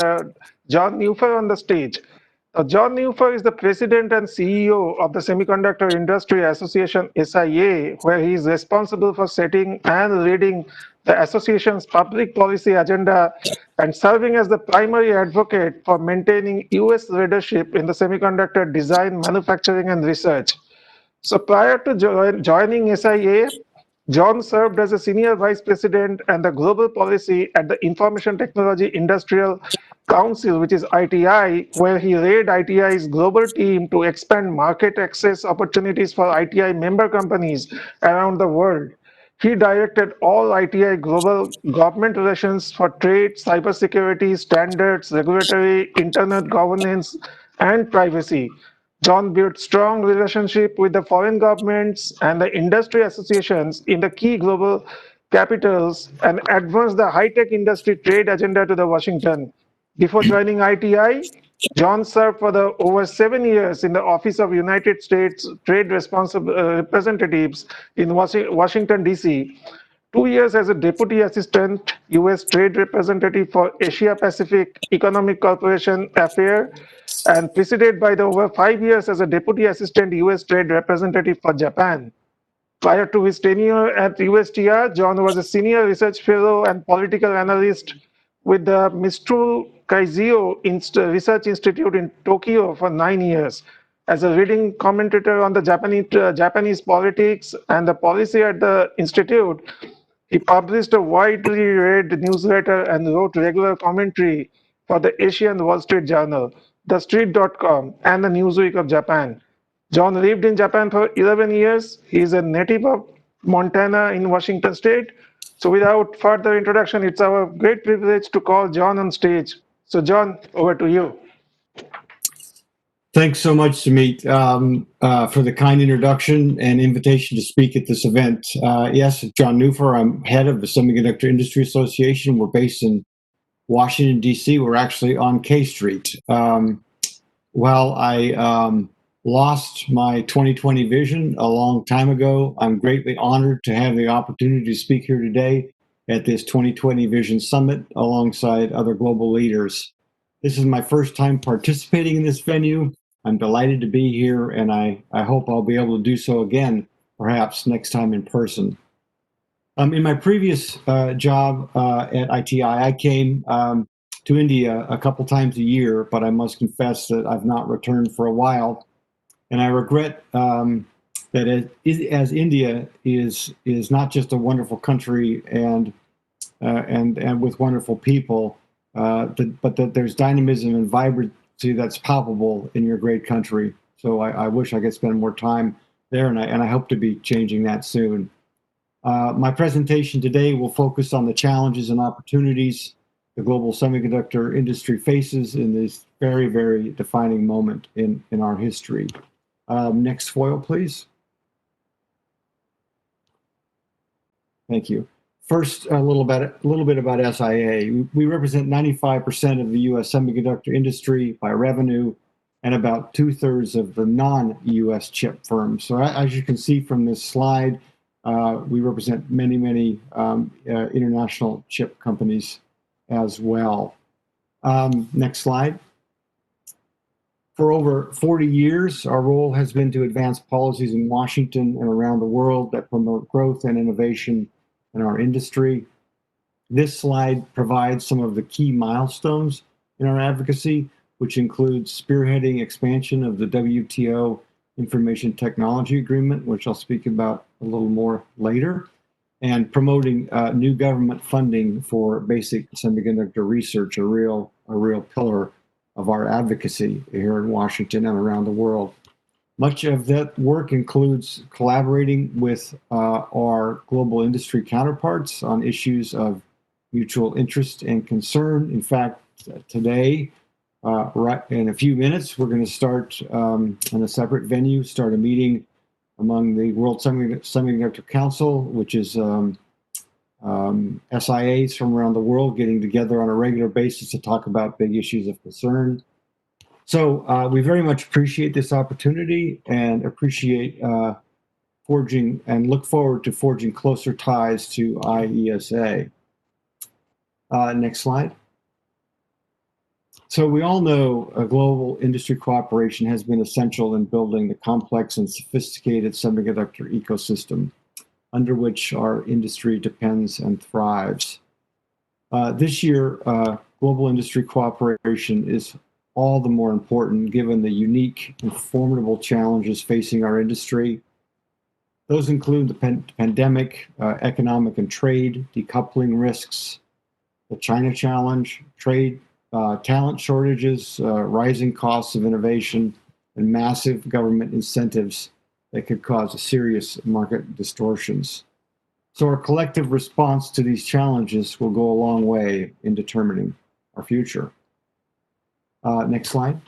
uh, John Neuffer on the stage. John Neuffer is the president and CEO of the Semiconductor Industry Association SIA, where he is responsible for setting and leading the association's public policy agenda and serving as the primary advocate for maintaining US leadership in the semiconductor design, manufacturing, and research. So prior to joining SIA, John served as a senior vice president and the global policy at the Information Technology Industrial Council, which is ITI, where he led ITI's global team to expand market access opportunities for ITI member companies around the world. He directed all ITI global government relations for trade, cybersecurity, standards, regulatory, internet governance, and privacy. John built strong relationship with the foreign governments and the industry associations in the key global capitals and advanced the high-tech industry trade agenda to the Washington. Before joining ITI, John served for the over 7 years in the Office of United States Trade Representatives in Washington, D.C., 2 years as a Deputy Assistant U.S. Trade Representative for Asia Pacific Economic Cooperation Affair, and preceded by the over 5 years as a Deputy Assistant U.S. Trade Representative for Japan. Prior to his tenure at USTR, John was a senior research fellow and political analyst with the Mistral Kaizio Research Institute in Tokyo for 9 years. As a leading commentator on the Japanese politics and the policy at the institute, he published a widely read newsletter and wrote regular commentary for the Asian Wall Street Journal, TheStreet.com, and the Newsweek of Japan. John lived in Japan for 11 years. He is a native of Montana in Washington State. So, without further introduction, it's our great privilege to call John on stage. So, John, over to you. Thanks so much, Sumit, for the kind introduction and invitation to speak at this event. Yes, John Neuffer. I'm head of the Semiconductor Industry Association. We're based in Washington, D.C. We're actually on K Street. While I lost my 2020 vision a long time ago, I'm greatly honored to have the opportunity to speak here today at this 2020 Vision Summit alongside other global leaders. This is my first time participating in this venue. I'm delighted to be here, and I hope I'll be able to do so again, perhaps next time in person. In my previous job at ITI, I came to India a couple times a year, but I must confess that I've not returned for a while. And I regret that as India is not just a wonderful country and with wonderful people, but that there's dynamism and vibrancy that's palpable in your great country. So I wish I could spend more time there, and I hope to be changing that soon. My presentation today will focus on the challenges and opportunities the global semiconductor industry faces in this very, very defining moment in our history. Next foil, please. Thank you. First, a little bit about SIA. We represent 95% of the U.S. semiconductor industry by revenue, and about 2/3 of the non-U.S. chip firms. So as you can see from this slide, we represent many international chip companies as well. Next slide. For over 40 years, our role has been to advance policies in Washington and around the world that promote growth and innovation in our industry. This slide provides some of the key milestones in our advocacy, which includes spearheading expansion of the WTO Information Technology Agreement, which I'll speak about a little more later, and promoting new government funding for basic semiconductor research, a real pillar of our advocacy here in Washington and around the world. Much of that work includes collaborating with our global industry counterparts on issues of mutual interest and concern. In fact, today, right in a few minutes, we're going to start in a separate venue, start a meeting among the World Semiconductor Council, which is SIAs from around the world getting together on a regular basis to talk about big issues of concern. So we very much appreciate this opportunity and appreciate forging and look forward to forging closer ties to IESA. Next slide. So we all know a global industry cooperation has been essential in building the complex and sophisticated semiconductor ecosystem under which our industry depends and thrives. This year, global industry cooperation is all the more important given the unique and formidable challenges facing our industry. Those include the pandemic, economic and trade, decoupling risks, the China challenge, trade, talent shortages, rising costs of innovation, and massive government incentives that could cause serious market distortions. So our collective response to these challenges will go a long way in determining our future. Next slide.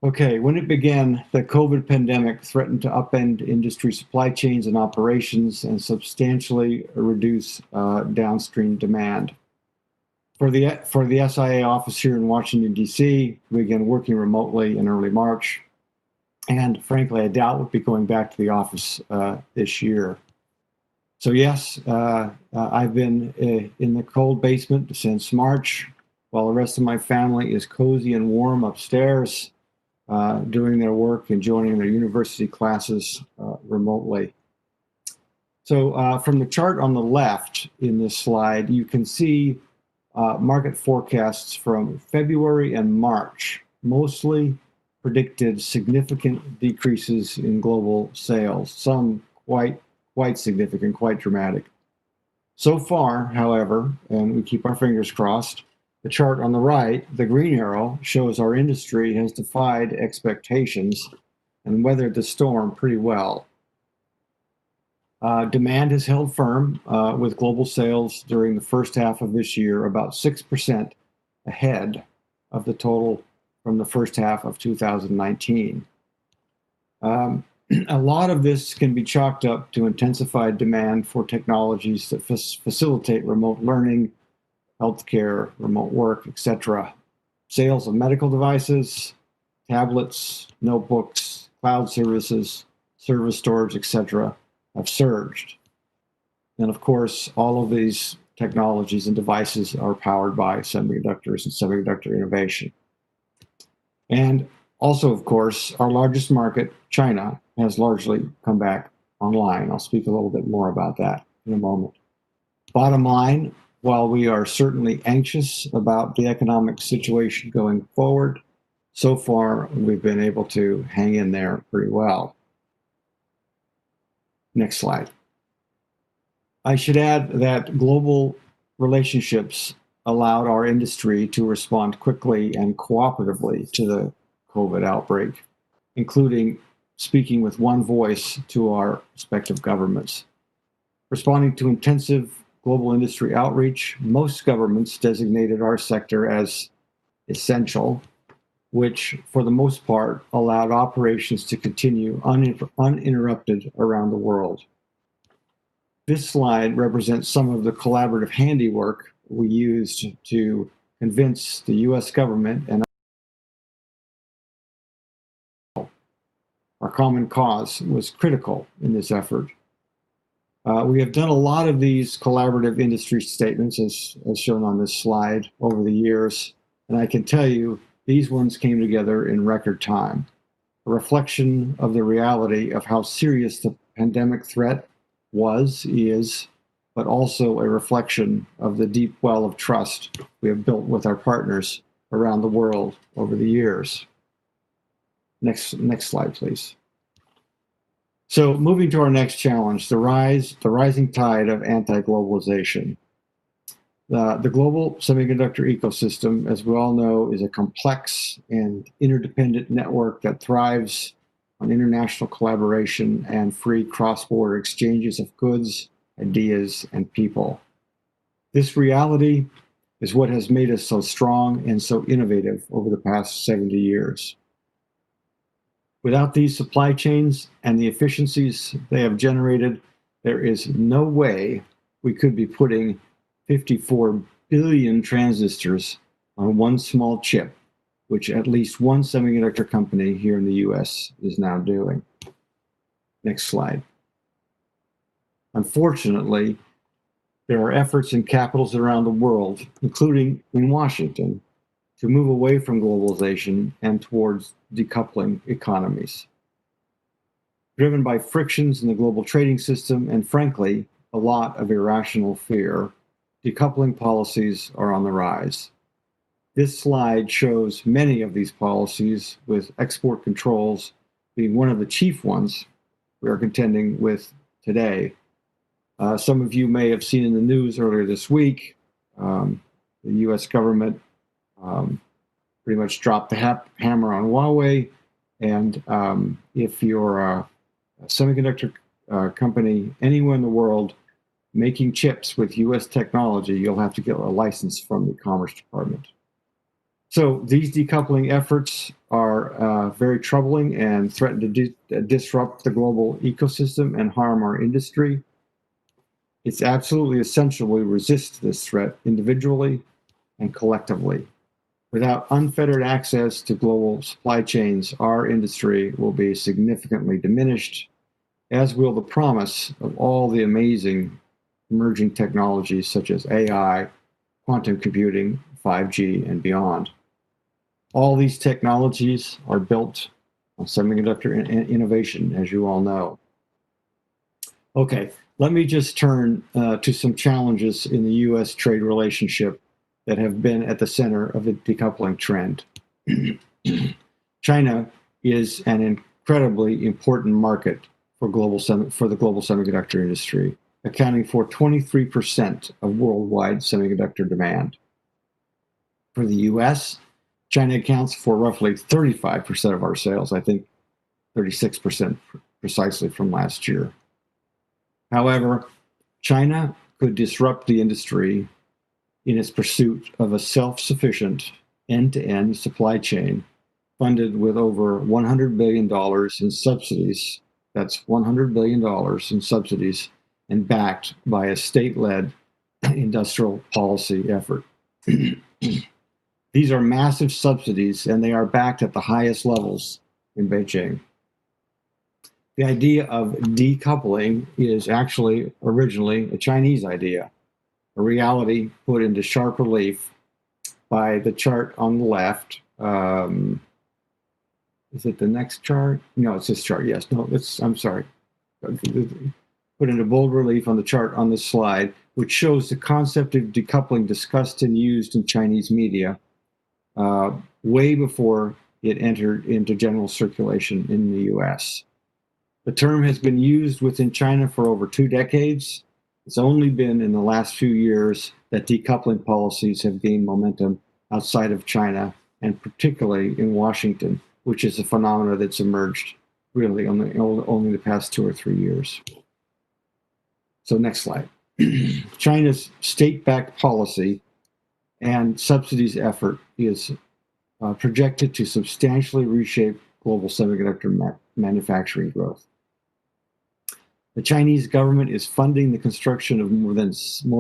Okay, when it began, the COVID pandemic threatened to upend industry supply chains and operations and substantially reduce downstream demand. For the SIA office here in Washington, D.C., we began working remotely in early March. And frankly, I doubt we'll be going back to the office this year. So yes, I've been in the cold basement since March, while the rest of my family is cozy and warm upstairs, doing their work and joining their university classes remotely. So from the chart on the left in this slide, you can see market forecasts from February and March, mostly predicted significant decreases in global sales, some quite significant, quite dramatic. So far, however, and we keep our fingers crossed, the chart on the right, the green arrow, shows our industry has defied expectations and weathered the storm pretty well. Demand has held firm with global sales during the first half of this year about 6% ahead of the total from the first half of 2019. A lot of this can be chalked up to intensified demand for technologies that facilitate remote learning, healthcare, remote work, etc. Sales of medical devices, tablets, notebooks, cloud services, server storage, etc. have surged. And of course, all of these technologies and devices are powered by semiconductors and semiconductor innovation. And also, of course, our largest market, China, has largely come back online. I'll speak a little bit more about that in a moment. Bottom line, while we are certainly anxious about the economic situation going forward, so far we've been able to hang in there pretty well. Next slide. I should add that global relationships allowed our industry to respond quickly and cooperatively to the COVID outbreak, including speaking with one voice to our respective governments. Responding to intensive global industry outreach, most governments designated our sector as essential, which for the most part allowed operations to continue uninterrupted around the world. This slide represents some of the collaborative handiwork we used to convince the US government and our common cause was critical in this effort. We have done a lot of these collaborative industry statements as shown on this slide over the years, and I can tell you these ones came together in record time. A reflection of the reality of how serious the pandemic threat is, but also a reflection of the deep well of trust we have built with our partners around the world over the years. Next slide, please. So moving to our next challenge, the rising tide of anti-globalization. The global semiconductor ecosystem, as we all know, is a complex and interdependent network that thrives on international collaboration and free cross-border exchanges of goods, ideas, and people. This reality is what has made us so strong and so innovative over the past 70 years. Without these supply chains and the efficiencies they have generated, there is no way we could be putting 54 billion transistors on one small chip, which at least one semiconductor company here in the US is now doing. Next slide. Unfortunately, There are efforts in capitals around the world, including in Washington, to move away from globalization and towards decoupling economies. Driven by frictions in the global trading system and, frankly, a lot of irrational fear, decoupling policies are on the rise. This slide shows many of these policies, with export controls being one of the chief ones we are contending with today. Some of you may have seen in the news earlier this week, the US government pretty much dropped the hammer on Huawei. And if you're a semiconductor company anywhere in the world making chips with US technology, you'll have to get a license from the Commerce Department. So these decoupling efforts are very troubling and threaten to disrupt the global ecosystem and harm our industry. It's absolutely essential we resist this threat individually and collectively. Without unfettered access to global supply chains, our industry will be significantly diminished, as will the promise of all the amazing emerging technologies such as AI, quantum computing, 5G, and beyond. All these technologies are built on semiconductor innovation, as you all know. Okay, let me just turn to some challenges in the US trade relationship that have been at the center of the decoupling trend. China is an incredibly important market for the global semiconductor industry, accounting for 23% of worldwide semiconductor demand. For the US, China accounts for roughly 35% of our sales, I think 36% precisely from last year. However, China could disrupt the industry in its pursuit of a self-sufficient end-to-end supply chain funded with over $100 billion in subsidies. That's $100 billion in subsidies, and backed by a state-led industrial policy effort. These are massive subsidies, and they are backed at the highest levels in Beijing. The idea of decoupling is actually originally a Chinese idea, a reality put into sharp relief by the chart on the left. Is it the next chart? No, it's this chart. Yes, no, I'm sorry. Put into bold relief on the chart on this slide, which shows the concept of decoupling discussed and used in Chinese media way before it entered into general circulation in the US. The term has been used within China for over 2 decades. It's only been in the last few years that decoupling policies have gained momentum outside of China, and particularly in Washington, which is a phenomenon that's emerged really only the past 2 or 3 years. So next slide. China's state-backed policy and subsidies effort is projected to substantially reshape global semiconductor manufacturing growth. The Chinese government is funding the construction of more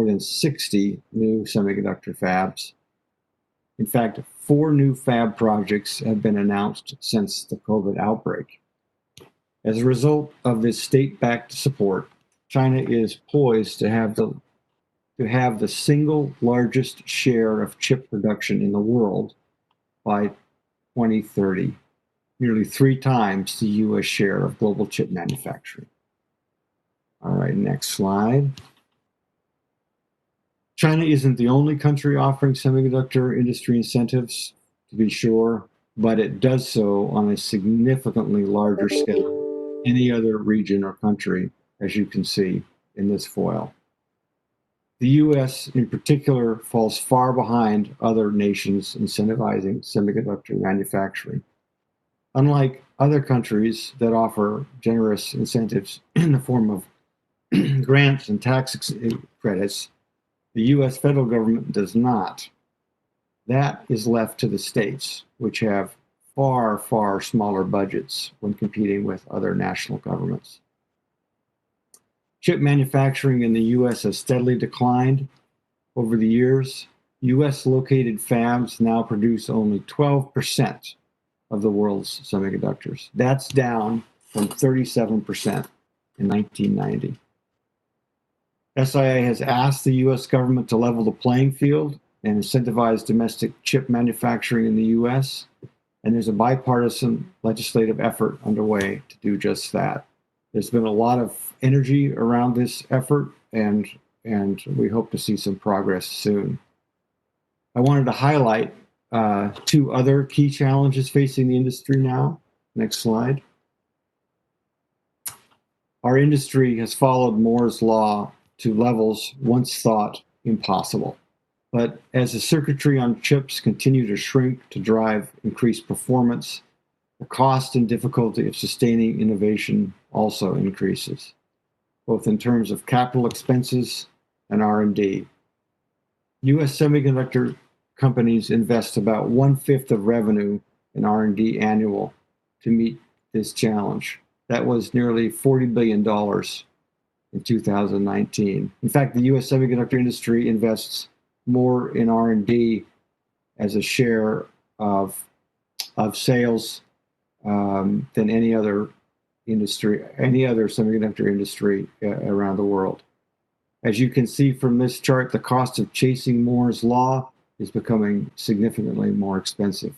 than 60 new semiconductor fabs. In fact, 4 new fab projects have been announced since the COVID outbreak. As a result of this state-backed support, China is poised to have the single largest share of chip production in the world by 2030, nearly 3 times the US share of global chip manufacturing. All right, next slide. China isn't the only country offering semiconductor industry incentives, to be sure, but it does so on a significantly larger scale than any other region or country, as you can see in this foil. The US, in particular, falls far behind other nations incentivizing semiconductor manufacturing. Unlike other countries that offer generous incentives in the form of grants and tax credits, the US federal government does not. That is left to the states, which have far, far smaller budgets when competing with other national governments. Chip manufacturing in the US has steadily declined over the years. US-located fabs now produce only 12% of the world's semiconductors. That's down from 37% in 1990. SIA has asked the U.S. government to level the playing field and incentivize domestic chip manufacturing in the U.S., and there's a bipartisan legislative effort underway to do just that. There's been a lot of energy around this effort, and we hope to see some progress soon. I wanted to highlight two other key challenges facing the industry now. Next slide. Our industry has followed Moore's law to levels once thought impossible. But as the circuitry on chips continue to shrink to drive increased performance, the cost and difficulty of sustaining innovation also increases, both in terms of capital expenses and R&D. U.S. semiconductor companies invest about 1/5 of revenue in R&D annual to meet this challenge. That was nearly $40 billion in 2019. In fact, the U.S. semiconductor industry invests more in R&D as a share of sales than any other industry, any other semiconductor industry around the world. As you can see from this chart, the cost of chasing Moore's law is becoming significantly more expensive.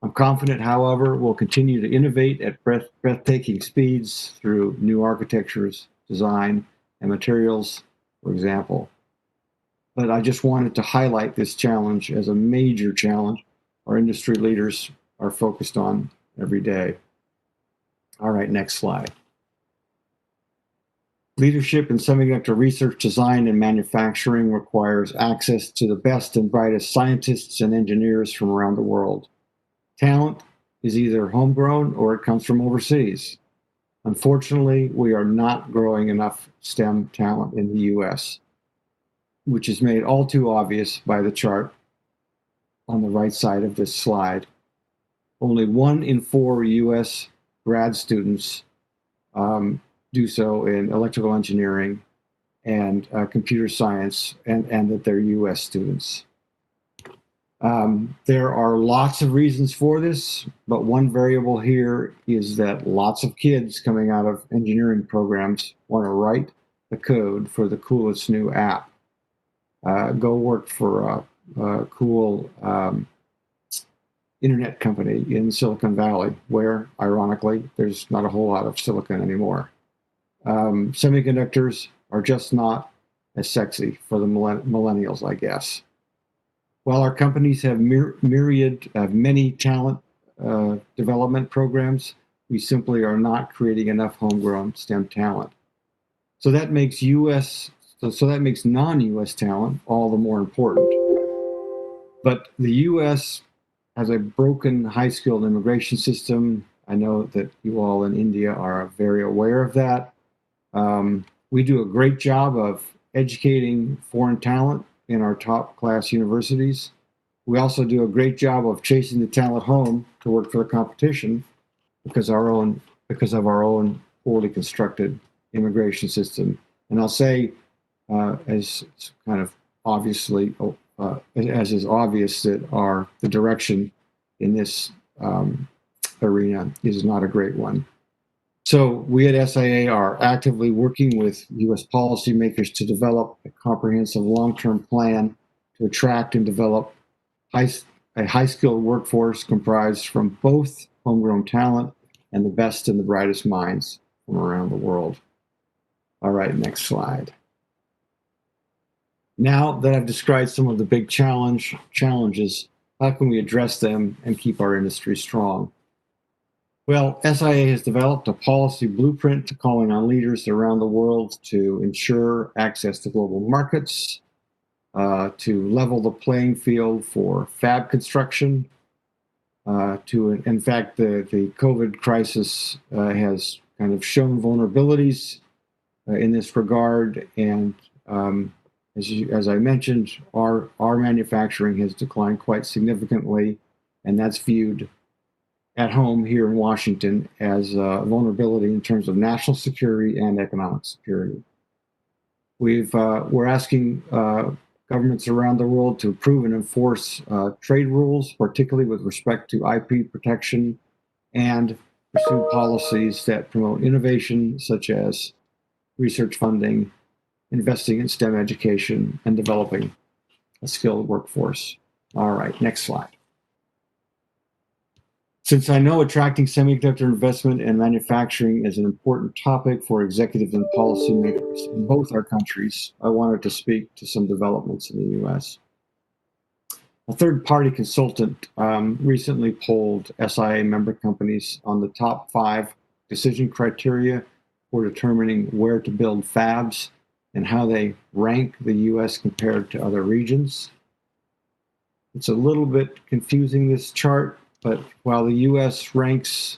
I'm confident, however, we'll continue to innovate at breathtaking speeds through new architectures, design, and materials, for example. But I just wanted to highlight this challenge as a major challenge our industry leaders are focused on every day. All right, next slide. Leadership in semiconductor research, design, and manufacturing requires access to the best and brightest scientists and engineers from around the world. Talent is either homegrown or it comes from overseas. Unfortunately, we are not growing enough STEM talent in the US, which is made all too obvious by the chart on the right side of this slide. Only 1 in 4 US grad students do so in electrical engineering and computer science, and that they're US students. There are lots of reasons for this, but one variable here is that lots of kids coming out of engineering programs want to write the code for the coolest new app. Go work for a cool internet company in Silicon Valley, where, ironically, there's not a whole lot of silicon anymore. Semiconductors are just not as sexy for the millennials, I guess. While our companies have many talent development programs, we simply are not creating enough homegrown STEM talent. So that makes non-US talent all the more important. But the US has a broken high-skilled immigration system. I know that you all in India are very aware of that. We do a great job of educating foreign talent in our top-class universities. We also do a great job of chasing the talent home to work for the competition because of our own poorly constructed immigration system. And I'll say, as kind of obviously, as is obvious, that the direction in this arena is not a great one. So we at SIA are actively working with U.S. policymakers to develop a comprehensive long-term plan to attract and develop a high-skilled workforce comprised from both homegrown talent and the best and the brightest minds from around the world. All right, next slide. Now that I've described some of the big challenges, how can we address them and keep our industry strong? Well, SIA has developed a policy blueprint calling on leaders around the world to ensure access to global markets, to level the playing field for fab construction, in fact, the COVID crisis has kind of shown vulnerabilities in this regard, and as I mentioned, our manufacturing has declined quite significantly, and that's viewed at home here in Washington as a vulnerability in terms of national security and economic security. We're asking governments around the world to approve and enforce trade rules, particularly with respect to IP protection, and pursue policies that promote innovation, such as research funding investing in STEM education, and developing a skilled workforce. All right, next slide. Since I know attracting semiconductor investment and manufacturing is an important topic for executives and policymakers in both our countries, I wanted to speak to some developments in the US. A third-party consultant recently polled SIA member companies on the top 5 decision criteria for determining where to build fabs and how they rank the US compared to other regions. It's a little bit confusing, this chart, but while the US ranks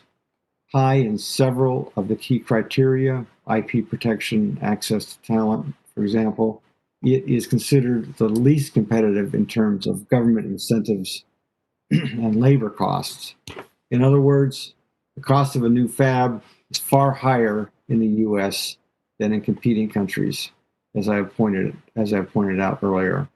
high in several of the key criteria, IP protection, access to talent, for example, it is considered the least competitive in terms of government incentives and labor costs. In other words, the cost of a new fab is far higher in the US than in competing countries, as I pointed out earlier.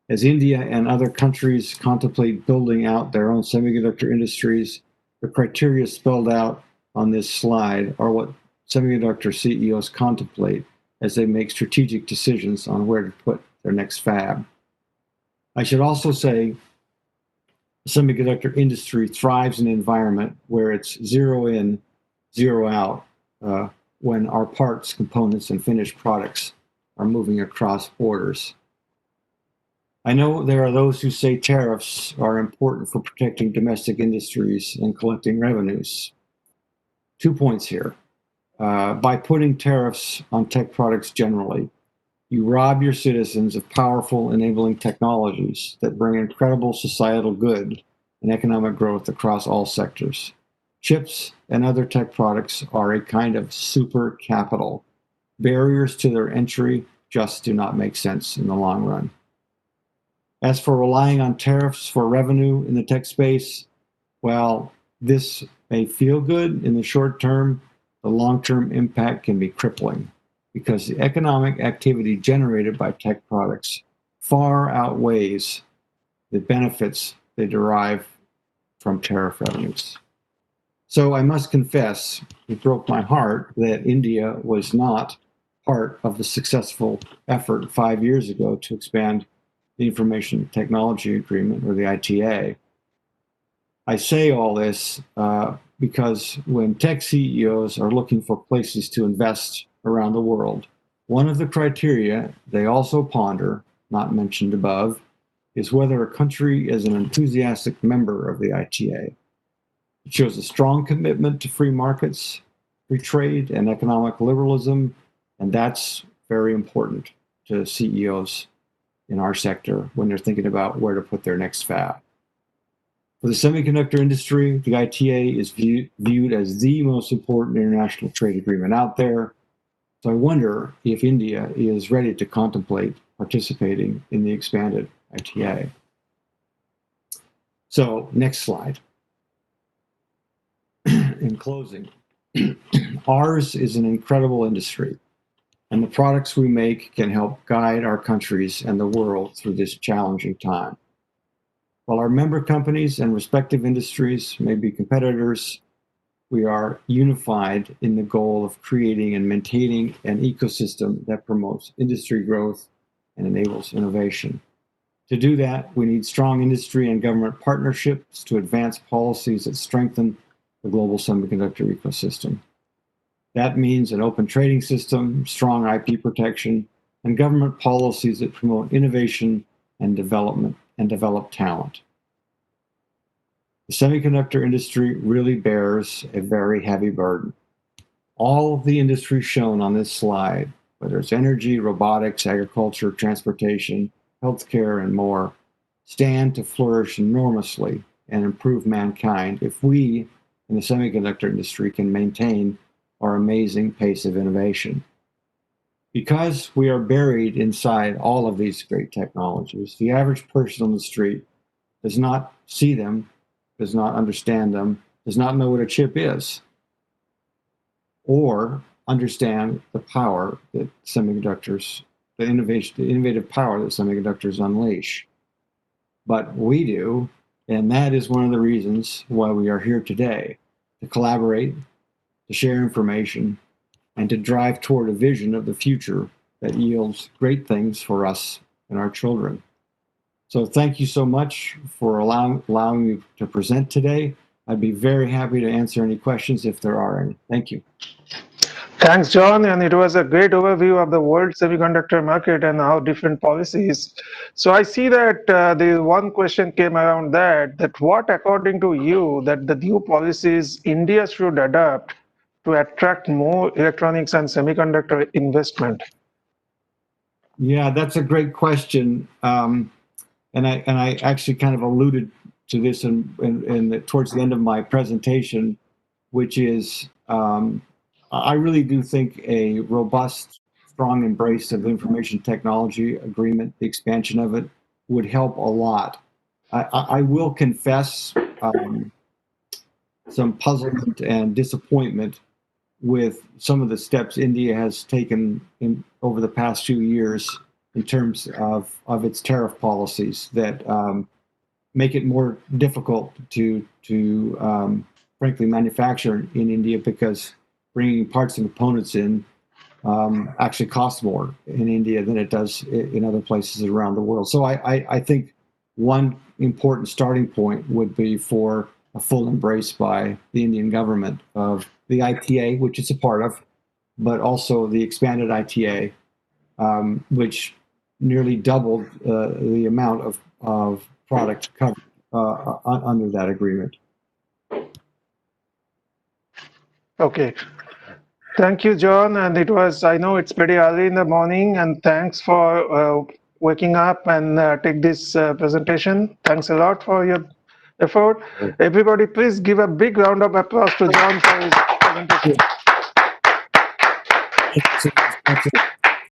As India and other countries contemplate building out their own semiconductor industries, the criteria spelled out on this slide are what semiconductor CEOs contemplate as they make strategic decisions on where to put their next fab. I should also say the semiconductor industry thrives in an environment where it's zero in, zero out when our parts, components, and finished products are moving across borders. I know there are those who say tariffs are important for protecting domestic industries and collecting revenues. 2 points here. By putting tariffs on tech products generally, you rob your citizens of powerful enabling technologies that bring incredible societal good and economic growth across all sectors. Chips and other tech products are a kind of super capital. Barriers to their entry just do not make sense in the long run. As for relying on tariffs for revenue in the tech space, well, this may feel good in the short term. The long-term impact can be crippling because the economic activity generated by tech products far outweighs the benefits they derive from tariff revenues. So I must confess, it broke my heart that India was not part of the successful effort 5 years ago to expand the Information Technology Agreement, or the ITA. I say all this because when tech CEOs are looking for places to invest around the world, one of the criteria they also ponder, not mentioned above, is whether a country is an enthusiastic member of the ITA. It shows a strong commitment to free markets, free trade, and economic liberalism, and that's very important to CEOs in our sector when they're thinking about where to put their next fab. For the semiconductor industry, the ITA is viewed as the most important international trade agreement out there. So I wonder if India is ready to contemplate participating in the expanded ITA. So next slide. In closing, ours is an incredible industry, and the products we make can help guide our countries and the world through this challenging time. While our member companies and respective industries may be competitors, we are unified in the goal of creating and maintaining an ecosystem that promotes industry growth and enables innovation. To do that, we need strong industry and government partnerships to advance policies that strengthen the global semiconductor ecosystem. That means an open trading system, strong IP protection, and government policies that promote innovation and development and develop talent. The semiconductor industry really bears a very heavy burden. All of the industries shown on this slide, whether it's energy, robotics, agriculture, transportation, healthcare, and more, stand to flourish enormously and improve mankind if we in the semiconductor industry can maintain our amazing pace of innovation. Because we are buried inside all of these great technologies, the average person on the street does not see them, does not understand them, does not know what a chip is, or understand the power that semiconductors, the innovative power that semiconductors unleash. But we do, and that is one of the reasons why we are here today, to collaborate, to share information, and to drive toward a vision of the future that yields great things for us and our children. So thank you so much for allowing me to present today. I'd be very happy to answer any questions if there are any. Thank you. Thanks, John. And it was a great overview of the world semiconductor market and how different policies. So I see that the one question came around that what, according to you, that the new policies India should adopt to attract more electronics and semiconductor investment? Yeah, that's a great question. And I actually kind of alluded to this towards the end of my presentation, which is I really do think a robust, strong embrace of the information technology agreement, the expansion of it, would help a lot. I will confess some puzzlement and disappointment with some of the steps India has taken over the past few years in terms of its tariff policies that make it more difficult to frankly manufacture in India, because bringing parts and components in actually costs more in India than it does in other places around the world. So I think one important starting point would be for a full embrace by the Indian government of the ITA, which it's a part of, but also the expanded ITA, which nearly doubled the amount of product covered under that agreement. Okay. Thank you, John. And I know it's pretty early in the morning, and thanks for waking up and take this presentation. Thanks a lot for your effort. Everybody, please give a big round of applause to John for his presentation. Thank you so much.